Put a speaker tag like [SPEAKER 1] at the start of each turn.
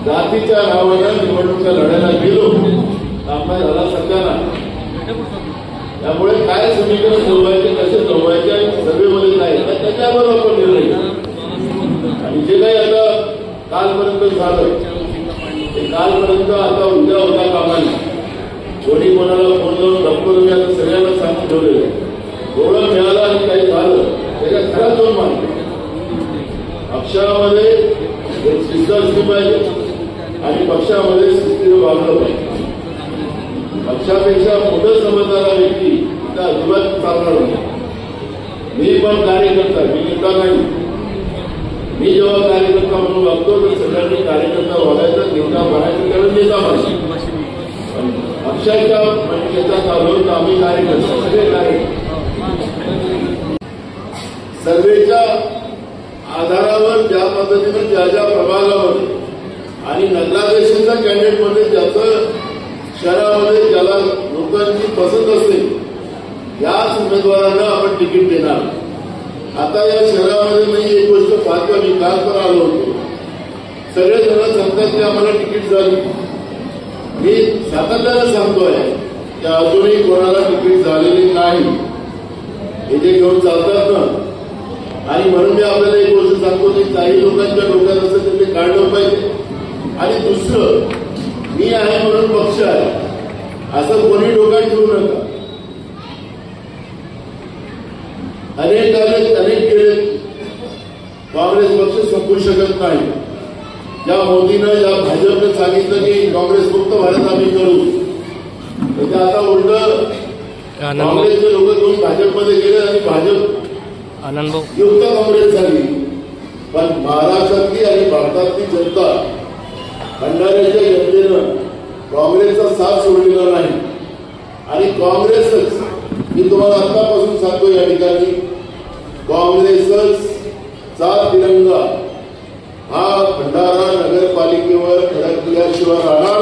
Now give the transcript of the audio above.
[SPEAKER 1] जातीच्या नावानं निवडणुका लढायला गेलो आपला झाला सत्याना. त्यामुळे काय समीकरण ठरवायचे, कसे ठरवायचे सभेमध्ये काय त्याच्यावर आपण निर्णय. आणि जे काही आता कालपर्यंत झालं ते कालपर्यंत आता उद्या होता कामाला. कोणी कोणाला फोन लावून धक्को आता सगळ्यांना सांगून ठेवलेलं एवढं मिळालं आणि काही झालं त्याच्या खरा दोन मानतो. पक्षामध्ये एक शिस्त असली पाहिजे आणि पक्षामध्ये शिस्तीनं वागलं पाहिजे. पक्षापेक्षा मोठं समजणारा व्यक्ती त्या अजिबात चालणार नाही. मी पण कार्यकर्ता, मी नेता नाही. मी जेव्हा कार्यकर्ता म्हणून वागतो तर सगळ्यांनी कार्यकर्ता वागायचं, नेता बनायचं कारण नेता पाहिजे. पक्षाच्या नेता चालू तर आम्ही कार्यकर्ता सगळे कार्यकर्ते. सर्वेच्या आधारावर ज्या पद्धतीनं ज्या ज्या प्रभागावर आणि नगराध्यक्षांच्या कॅन्डिडेटमध्ये ज्याचं शहरामध्ये ज्याला लोकांची पसंत असते याच उमेदवारांना आपण तिकीट देणार. आता या शहरामध्ये मी एक गोष्ट पाहतो, मी काल पण आलो होतो. सगळेजण सांगतात की आम्हाला तिकीट झाली. मी सातत्यानं सांगतोय की अजूनही कोणाला तिकीट झालेली नाही. हे जे घेऊन चालतात ना, आणि म्हणून मी आपल्याला एक गोष्ट सांगतो की काही लोकांच्या डोक्यात असतं तर ते काढलं पाहिजे. आणि दुसरं, मी आहे म्हणून पक्ष आहे असं कोणी डोक्यात ठेवू नका. अनेक गेले काँग्रेस पक्ष संपू शकत नाही. या मोदीनं या भाजपनं सांगितलं की काँग्रेस मुक्त भारत आम्ही करू, तर ते आता उलट काँग्रेसचे लोक घेऊन भाजपमध्ये गेले आणि भाजप युक्त काँग्रेस झाली. पण महाराष्ट्रातली आणि भारतातली जनता, भंडाऱ्याच्या जनतेनं काँग्रेसचा साथ सोडलेला नाही. आणि काँग्रेसच, मी तुम्हाला आतापासून सांगतो या ठिकाणी, काँग्रेसच चा तिरंगा हा भंडारा नगरपालिकेवर फडकल्याशिवाय राहणार